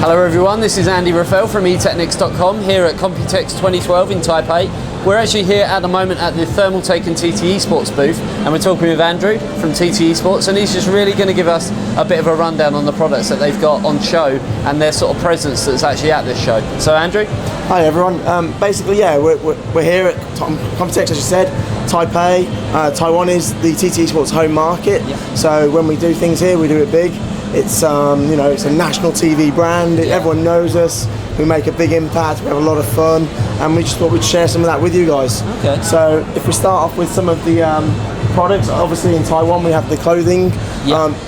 Hello everyone, this is Andy Raphael from eTechnics.com here at Computex 2012 in Taipei. We're actually here at the moment at the Thermaltake and TT eSports booth, and we're talking with Andrew from TT eSports, and he's just really going to give us a bit of a rundown on the products that they've got on show and their sort of presence that's actually at this show. So Andrew? Hi everyone, basically we're here at Computex, as you said, Taipei. Taiwan is the TT eSports home market, so when we do things here we do it big. It's it's a national TV brand. Everyone knows us. We make a big impact. We have a lot of fun, and we just thought we'd share some of that with you guys. Okay. So if we start off with some of the products, obviously in Taiwan we have the clothing.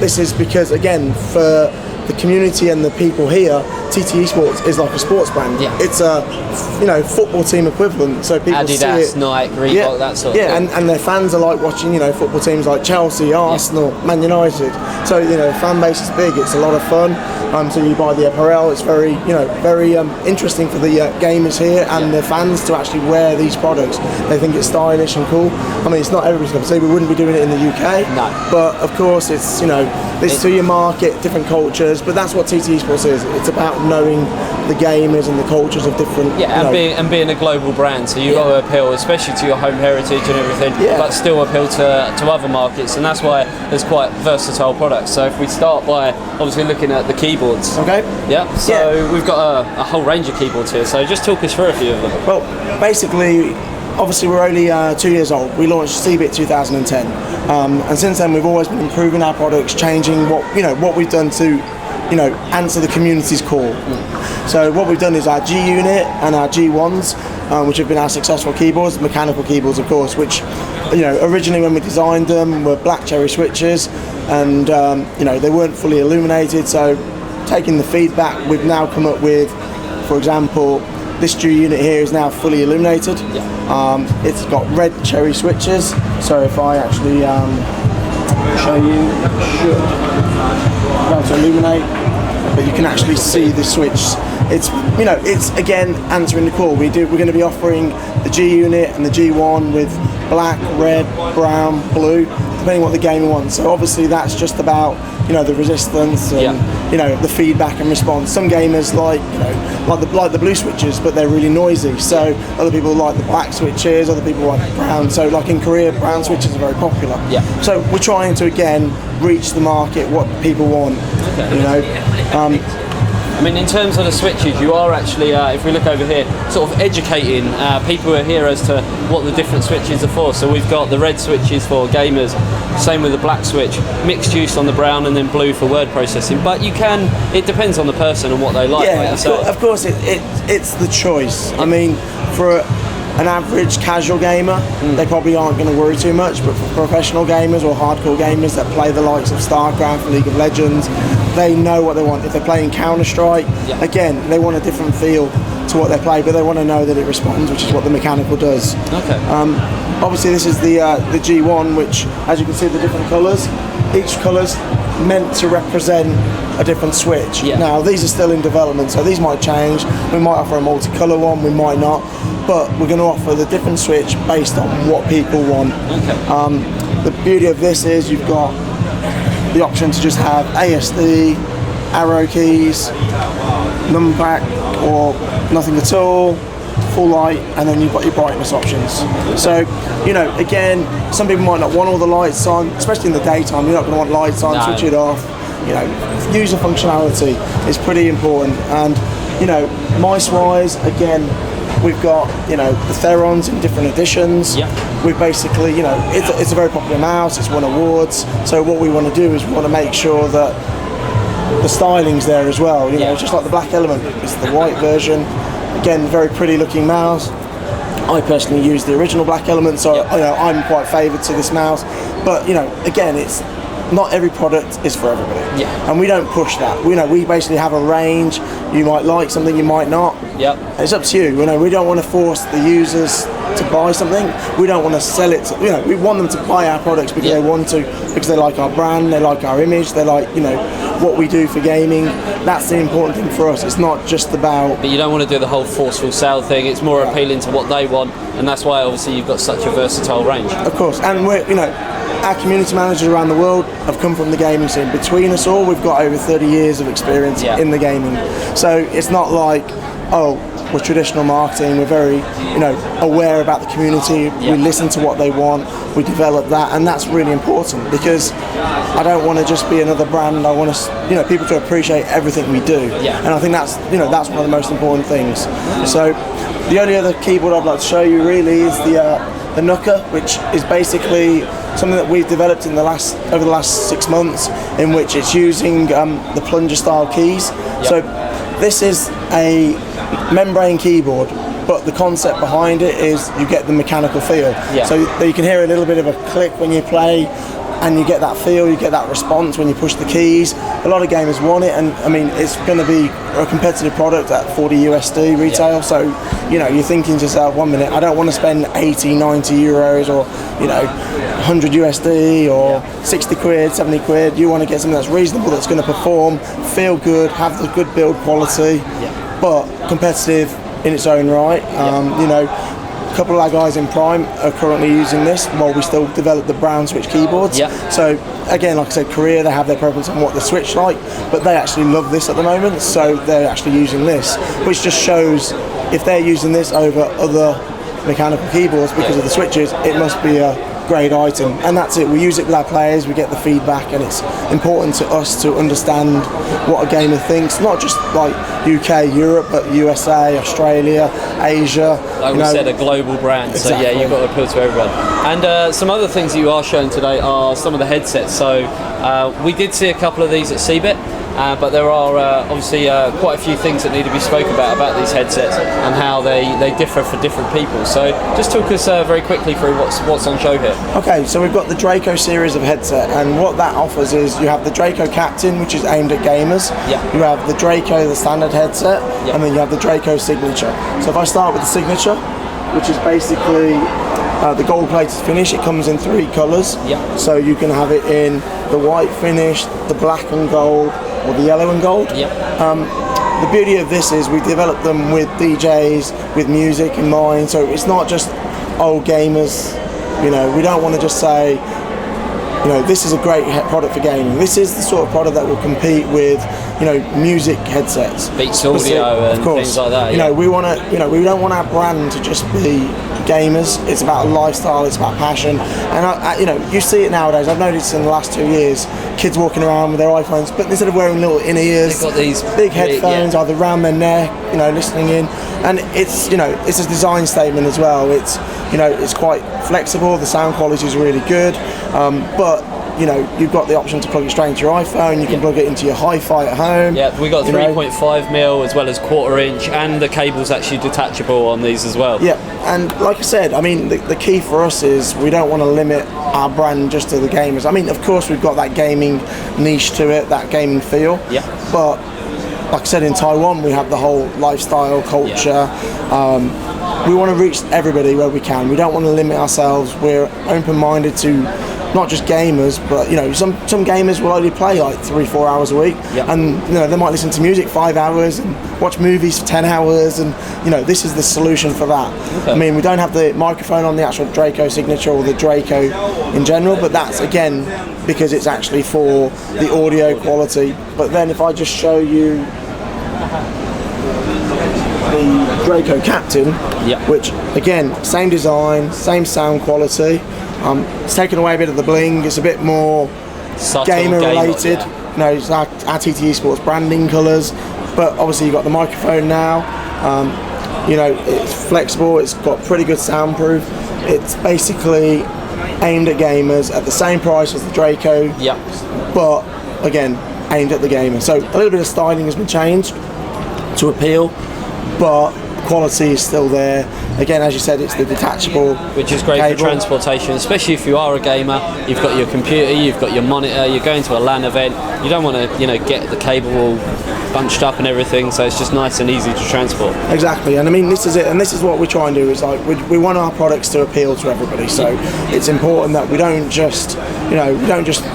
This is because, again, for the community and the people here, TT eSports is like a sports brand. It's a football team equivalent. So people Adidas, see it. Nike, Reebok, that sort of thing. And their fans are like watching football teams like Chelsea, Arsenal, Man United. So fan base is big. It's a lot of fun. So you buy the apparel. It's very interesting for the gamers here and the fans to actually wear these products. They think it's stylish and cool. I mean, it's not everybody's cup of tea. We wouldn't be doing it in the UK. No. But of course, it's this is to your market, different cultures. But that's what TT eSports is. It's about knowing the gamers and the cultures of different. And being a global brand. So you've got to appeal, especially to your home heritage and everything, but still appeal to other markets. And that's why there's quite versatile products. So if we start by obviously looking at the keyboards. Okay. Yeah. So we've got a whole range of keyboards here. So just talk us through a few of them. Well, basically, obviously we're only 2 years old. We launched CeBIT 2010, and since then we've always been improving our products, changing what we've done to answer the community's call. So what we've done is our G unit and our G1s, which have been our successful keyboards, mechanical keyboards of course, which originally when we designed them were black cherry switches, and they weren't fully illuminated. So taking the feedback, we've now come up with, for example, this G unit here is now fully illuminated. It's got red cherry switches. So if I actually show you, should to illuminate, but you can actually see the switch. It's again answering the call. We're going to be offering the G unit and the G1 with black, red, brown, blue, depending what the gamer wants. So obviously that's just about the resistance and the feedback and response. Some gamers like the blue switches, but they're really noisy. So other people like the black switches, other people like the brown. So like in Korea, brown switches are very popular. So we're trying to again reach the market, what people want. I mean, in terms of the switches, you are actually, if we look over here, sort of educating people who are here as to what the different switches are for. So we've got the red switches for gamers, same with the black switch, mixed use on the brown, and then blue for word processing. But it depends on the person and what they like. Of course, it's the choice. I mean, for an average casual gamer, they probably aren't going to worry too much, but for professional gamers or hardcore gamers that play the likes of StarCraft, League of Legends, they know what they want. If they're playing Counter-Strike, again, they want a different feel to what they play, but they want to know that it responds, which is what the mechanical does. Obviously this is the G1, which, as you can see, the different colours. Each colour's meant to represent a different switch. Now these are still in development, so these might change. We might offer a multicolour one, we might not, but we're going to offer the different switch based on what people want. The beauty of this is you've got the option to just have ASD, arrow keys, numpad, or nothing at all, full light, and then you've got your brightness options. So again, some people might not want all the lights on, especially in the daytime. You're not going to want lights on. Switch it off. User functionality is pretty important. And mice wise, again, we've got the Therons in different editions. We've basically it's a very popular mouse. It's won awards. So what we want to do is we want to make sure that the styling's there as well. Just like the Black Element, it's the white version. Again, very pretty looking mouse. I personally use the original Black Element, so I'm quite favoured to this mouse. But again, it's not every product is for everybody. And we don't push that. We basically have a range. You might like something, you might not. It's up to you. We don't want to force the users to buy something. We don't want to sell it. We want them to buy our products because they want to, because they like our brand, they like our image, they like what we do for gaming. That's the important thing for us. It's not just about. But you don't want to do the whole forceful sale thing. It's more appealing to what they want, and that's why obviously you've got such a versatile range. Of course, and we're our community managers around the world have come from the gaming scene. Between us all, we've got over 30 years of experience in the gaming. So it's not like, oh, we're traditional marketing. We're very, aware about the community. We listen to what they want. We develop that, and that's really important because I don't want to just be another brand. I want to, people to appreciate everything we do. And I think that's, that's one of the most important things. So the only other keyboard I'd like to show you really is the Nooker, which is basically something that we've developed over the last 6 months, in which it's using the plunger style keys. So this is a membrane keyboard, but the concept behind it is you get the mechanical feel. So you can hear a little bit of a click when you play, and you get that feel, you get that response when you push the keys. A lot of gamers want it, and I mean, it's going to be a competitive product at 40 USD retail. So, you're thinking to yourself, 1 minute, I don't want to spend 80, 90 euros or, 100 USD or 60 quid, 70 quid. You want to get something that's reasonable, that's going to perform, feel good, have the good build quality, but competitive in its own right. A couple of our guys in Prime are currently using this while we still develop the brown switch keyboards. So again, like I said, Korea, they have their preference on what the switch like, but they actually love this at the moment, so they're actually using this, which just shows if they're using this over other mechanical keyboards because of the switches, it must be a great item. And that's it, we use it with our players, we get the feedback, and it's important to us to understand what a gamer thinks, not just like UK, Europe, but USA, Australia, Asia. Like we said, a global brand, so yeah, you've got to appeal to everyone. And some other things that you are showing today are some of the headsets. So we did see a couple of these at CeBIT, but there are obviously quite a few things that need to be spoken about these headsets and how they differ for different people. So just talk us very quickly through what's on show here. Okay, so we've got the Draco series of headset, and what that offers is you have the Draco Captain, which is aimed at gamers. You have the Draco, the standard headset, and then you have the Draco Signature. So if I start with the Signature, which is basically the gold-plated finish, it comes in 3 colours. So you can have it in the white finish, the black and gold, or the yellow and gold. The beauty of this is we develop them with DJs, with music in mind, so it's not just old gamers. We don't want to just say, this is a great product for gaming. This is the sort of product that will compete with, music headsets, Beats Audio, and things like that. We want to, we don't want our brand to just be gamers. It's about a lifestyle. It's about passion. And you see it nowadays. I've noticed in the last 2 years, kids walking around with their iPhones, but instead of wearing little inner ears, they've got these big headphones either around their neck, listening in. And it's, it's a design statement as well. It's, it's quite flexible. The sound quality is really good, but you've got the option to plug it straight into your iPhone. You can plug it into your hi-fi at home. We got 3.5mm as well as 1/4 inch, and the cable's actually detachable on these as well. And like I said, I mean, the key for us is we don't want to limit our brand just to the gamers. I mean, of course, we've got that gaming niche to it, that gaming feel. But like I said, in Taiwan, we have the whole lifestyle culture. We want to reach everybody where we can. We don't want to limit ourselves. We're open-minded to not just gamers, but some gamers will only play like 3-4 hours a week, and they might listen to music 5 hours and watch movies for 10 hours, and this is the solution for that. I mean, we don't have the microphone on the actual Draco Signature or the Draco in general, but that's again because it's actually for the audio quality. But then if I just show you the Draco Captain, which again, same design, same sound quality. It's taken away a bit of the bling. It's a bit more gamer related. It's our TT eSports branding colours, but obviously you've got the microphone now. It's flexible. It's got pretty good soundproof. It's basically aimed at gamers at the same price as the Draco. But again, aimed at the gamer. So a little bit of styling has been changed to appeal, but quality is still there. Again, as you said, it's the detachable, which is great for transportation, especially if you are a gamer. You've got your computer, you've got your monitor, you're going to a LAN event. You don't want to, get the cable all bunched up and everything. So it's just nice and easy to transport. Exactly, and I mean, this is it, and this is what we try and do. Is like we want our products to appeal to everybody. So it's important that we don't just,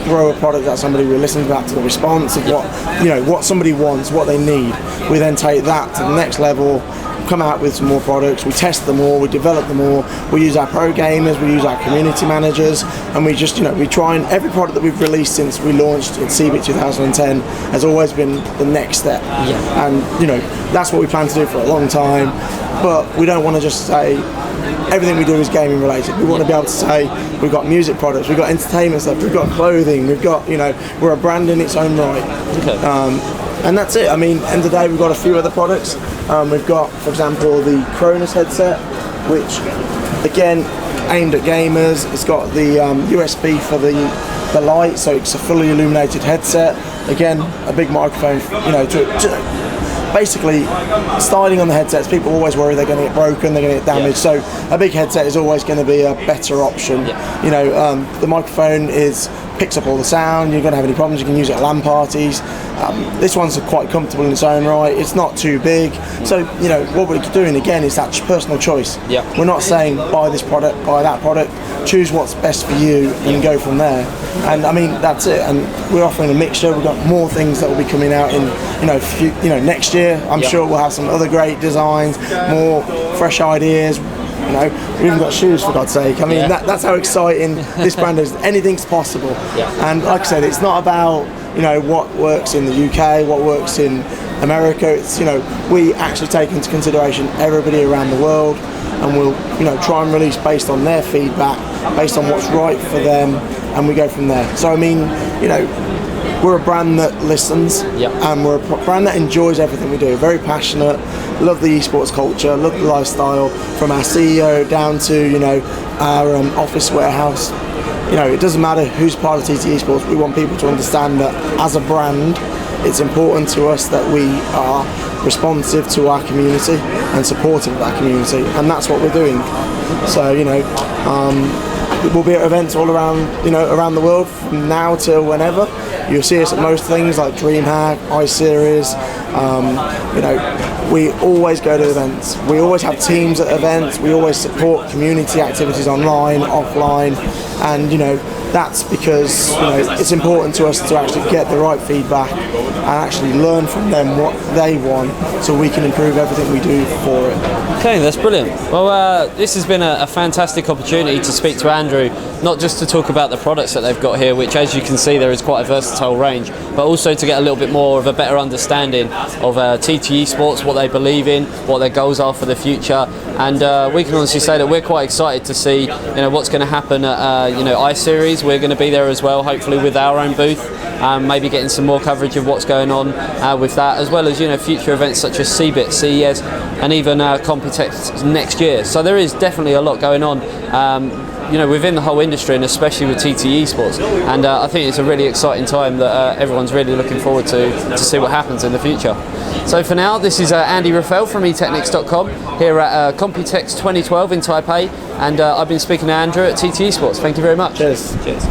throw a product at somebody. We listen back to the response of what somebody wants, what they need. We then take that to the next level. come out with some more products, we test them all, we develop them all, we use our pro gamers, we use our community managers, and we just, we try, and every product that we've released since we launched in CeBIT 2010 has always been the next step. Yeah. And that's what we plan to do for a long time, but we don't want to just say everything we do is gaming related. We want to be able to say we've got music products, we've got entertainment stuff, we've got clothing, we've got, we're a brand in its own right. Okay. And that's it. I mean, end of the day, we've got a few other products. We've got, for example, the Cronus headset, which, again, aimed at gamers. It's got the USB for the light, so it's a fully illuminated headset. Again, a big microphone, basically, styling on the headsets, people always worry they're going to get broken, they're going to get damaged, so a big headset is always going to be a better option. The microphone picks up all the sound, you're going to have any problems, you can use it at LAN parties. This one's quite comfortable in its own right, it's not too big, so what we're doing again is that personal choice. We're not saying buy this product, buy that product, choose what's best for you and go from there. And I mean, that's it, and we're offering a mixture. We've got more things that will be coming out in next year. I'm sure we'll have some other great designs, more fresh ideas. We even got shoes, for God's sake. I mean, that's how exciting this brand is. Anything's possible. And like I said, it's not about what works in the UK, what works in America. It's we actually take into consideration everybody around the world, and we'll try and release based on their feedback, based on what's right for them, and we go from there. So I mean, we're a brand that listens, and we're a brand that enjoys everything we do. Very passionate, love the esports culture, love the lifestyle, from our CEO down to our office warehouse. It doesn't matter who's part of TT Esports. We want people to understand that as a brand, it's important to us that we are responsive to our community and supportive of our community, and that's what we're doing. So we'll be at events all around the world from now till whenever. You'll see us at most things like DreamHack, iSeries. We always go to events. We always have teams at events. We always support community activities online, offline, and that's because it's important to us to actually get the right feedback and actually learn from them what they want, so we can improve everything we do for it. Okay, that's brilliant. Well, this has been a fantastic opportunity to speak to Andrew, not just to talk about the products that they've got here, which, as you can see, there is quite a versatile range, but also to get a little bit more of a better understanding of TT Esports, what they believe in, what their goals are for the future, and we can honestly say that we're quite excited to see what's going to happen at iSeries. We're going to be there as well, hopefully with our own booth, maybe getting some more coverage of what's going on with that, as well as future events such as CeBIT, CES, and even Compitex next year. So there is definitely a lot going on within the whole industry, and especially with TT Esports, and I think it's a really exciting time that everyone's really looking forward to see what happens in the future. So for now, this is Andy Raphael from eTechnics.com here at Compitex 2012 in Taipei, and I've been speaking to Andrew at TT Esports. Thank you very much. Cheers. Cheers.